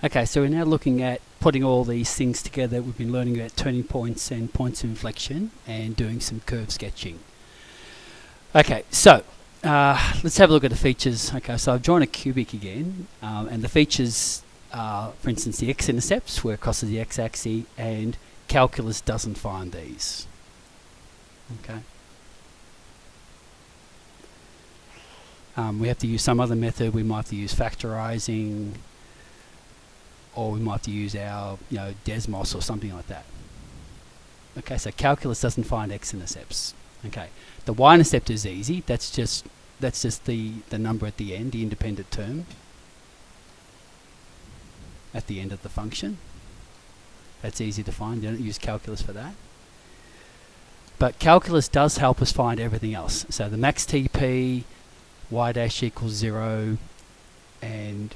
Okay, so we're now looking at putting all these things together. We've been learning about turning points and points of inflection and doing some curve sketching. Okay, so let's have a look at the features. Okay, so I've drawn a cubic again, and the features are, for instance, the x-intercepts, where it crosses the x-axis, and calculus doesn't find these. Okay. We have to use some other method. We might have to use factorizing, or we might have to use our, Desmos or something like that. Okay, so calculus doesn't find x-intercepts. Okay, the y-intercept is easy. That's just the number at the end, the independent term at the end of the function. That's easy to find. You don't use calculus for that. But calculus does help us find everything else. So the max TP, y dash equals 0, and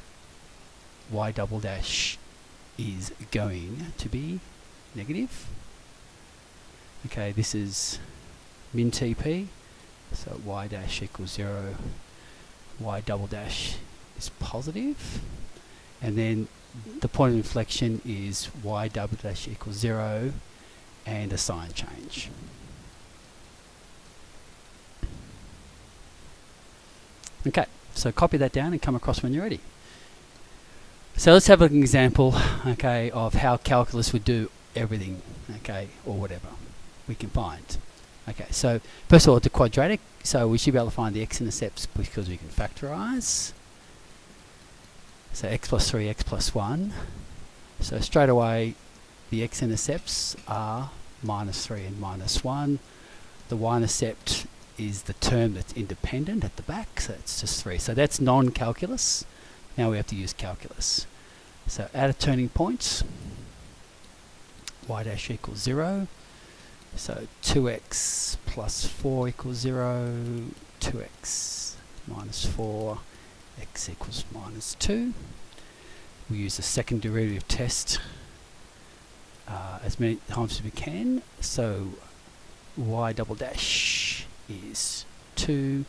y double dash is going to be negative. Okay, this is min TP, so y dash equals 0, y double dash is positive, and then the point of inflection is y double dash equals 0 and a sign change. Okay, so copy that down and come across when you're ready. So let's have an example, okay, of how calculus would do everything, okay, or whatever we can find. Okay, so first of all, the quadratic, so we should be able to find the x-intercepts because we can factorize. So x plus 3, x plus 1. So straight away, the x-intercepts are minus 3 and minus 1. The y-intercept is the term that's independent at the back, so it's just 3. So that's non-calculus. Now we have to use calculus. So at a turning point, y dash equals 0. So 2x plus 4 equals 0. 2x minus 4, x equals minus 2. We use the second derivative test as many times as we can. So y double dash is 2.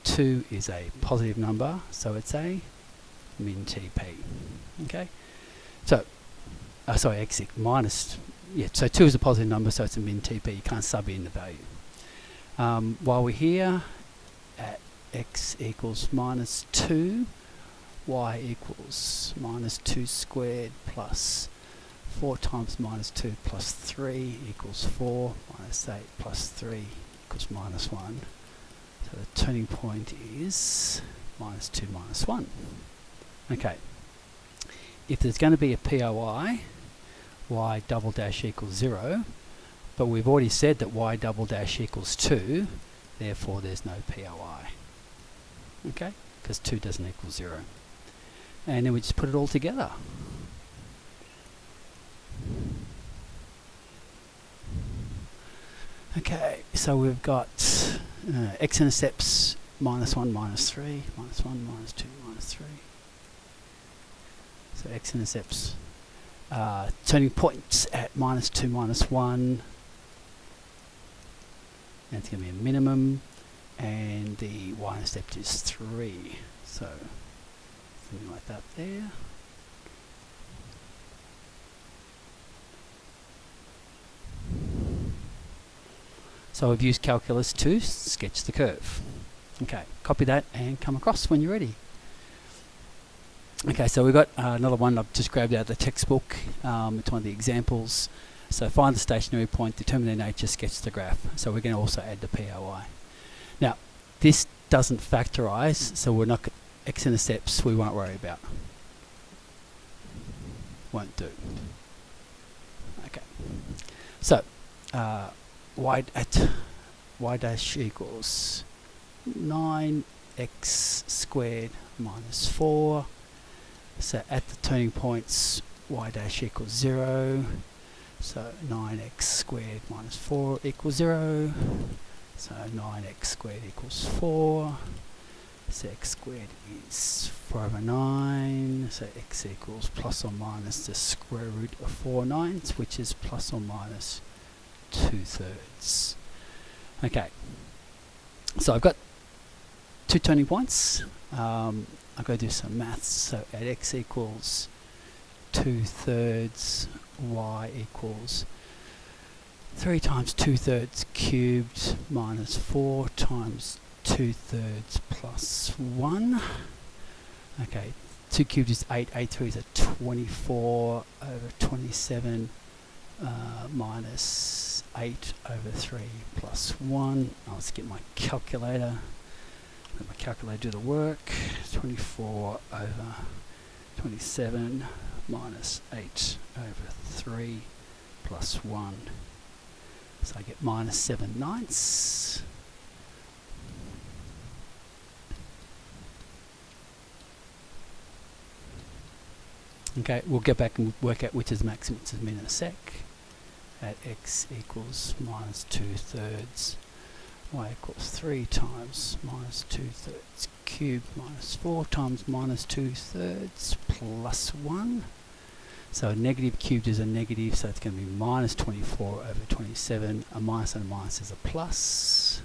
2 is a positive number, so it's a min TP. Okay, so sorry, x minus, so 2 is a positive number, so it's a min TP. You can't sub in the value. While we're here at x equals minus 2, y equals minus 2 squared plus 4 times minus 2 plus 3 equals 4, minus 8 plus 3 equals minus 1. So the turning point is minus 2 minus 1. Okay. If there's going to be a POI, y double dash equals 0, but we've already said that y double dash equals 2, therefore there's no POI. Okay? Because 2 doesn't equal 0. And then we just put it all together. Okay, so we've got x-intercepts minus 1, minus 3, minus 1, minus 2, minus 3. So x-intercepts turning points at minus 2, minus 1. That's going to be a minimum. And the y-intercept is 3. So something like that there. So we've used calculus to sketch the curve. Okay, copy that and come across when you're ready. Okay, so we've got another one I've just grabbed out of the textbook. It's one of the examples. So find the stationary point, determine their nature, sketch the graph. So we're going to also add the POI. Now, this doesn't factorize, so we're not x-intercepts we won't worry about. Won't do. Okay. So y dash equals 9x squared minus 4. So at the turning points, y dash equals 0. So 9x squared minus 4 equals 0. So 9x squared equals 4. So x squared is 4 over 9. So x equals plus or minus the square root of 4 ninths, which is plus or minus 2/3. Okay, so I've got 2 turning points. I've got to do some maths. So at x equals 2/3, y equals 3 times 2/3 cubed minus 4 times 2/3 plus 1. Okay, 2 cubed is 8, 8 3s are 24 over 27 minus 8 over 3 plus 1. Let's get my calculator. Let my calculator do the work. 24 over 27 minus 8 over 3 plus 1. So I get minus 7/9. Okay, we'll get back and work out which is max and which is min in a sec. At x equals minus 2/3, y equals 3 times minus 2/3 cubed minus 4 times minus 2/3 plus 1. So a negative cubed is a negative, so it's going to be minus 24 over 27. A minus and a minus is a plus.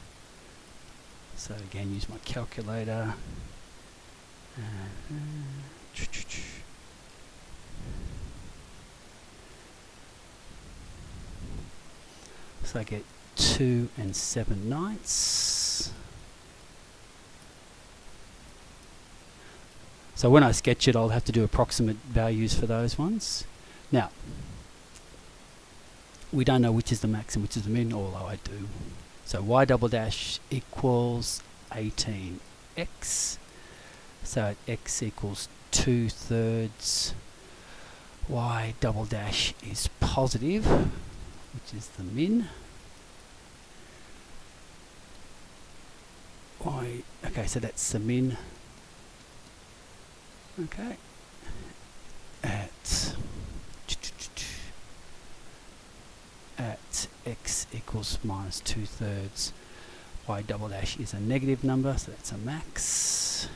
So again, use my calculator. So I get 2 7/9. So when I sketch it, I'll have to do approximate values for those ones. Now, we don't know which is the max and which is the min, although I do. So y double dash equals 18x. So at x equals 2/3, y double dash is positive, which is the min. Okay, so that's the min. Okay. At x equals minus 2/3, y double dash is a negative number, so that's a max.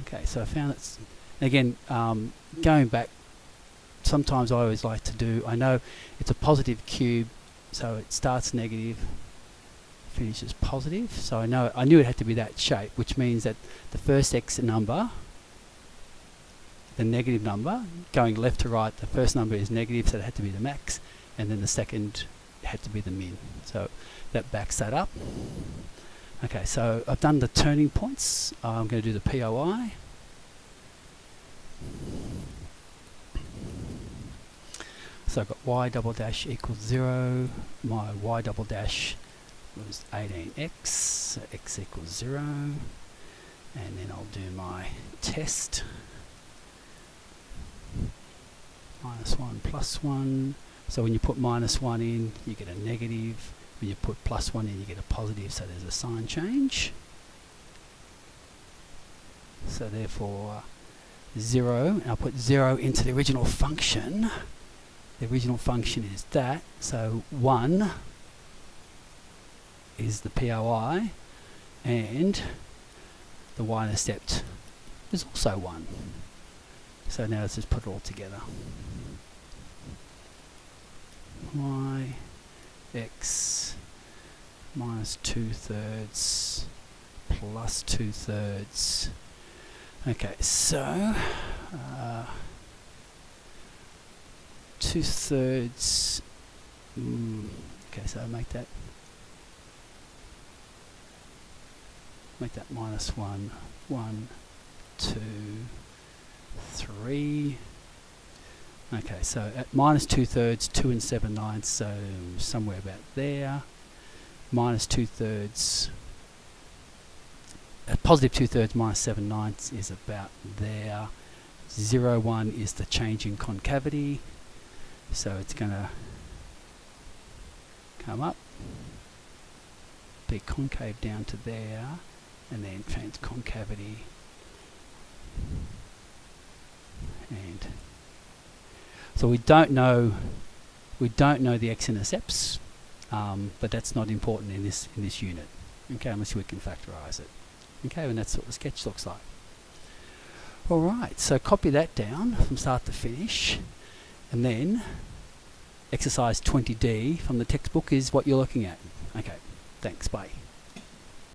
Okay, so I found it's, again, going back, sometimes I always like to do, I know it's a positive cube, so it starts negative, finishes positive, so I knew it had to be that shape, which means that the first x number, the negative number, going left to right, the first number is negative, so it had to be the max, and then the second had to be the min. So that backs that up. Okay, so I've done the turning points. I'm going to do the POI. So I've got y double dash equals 0. My y double dash was 18x, so x equals 0. And then I'll do my test. Minus 1 plus 1. So when you put minus 1 in, you get a negative. When you put plus 1 in, you get a positive, so there's a sign change. So therefore 0, and I'll put 0 into the original function. The original function is that, so 1 is the POI, and the y-intercept is also 1. So now let's just put it all together. Y x minus 2/3 plus 2/3. Okay, so 2/3. Okay, so make that minus 1, 1, 2, 3. Okay, so at minus 2/3, 2 7/9, so somewhere about there. Minus 2/3, at positive 2/3 minus 7/9 is about there. 0, 1 is the change in concavity, so it's going to come up, be concave down to there, and then change concavity, and so we don't know the x-intercepts, but that's not important in this unit. Okay, unless we can factorize it. Okay, and that's what the sketch looks like. All right, so copy that down from start to finish, and then exercise 20D from the textbook is what you're looking at. Okay, thanks, bye.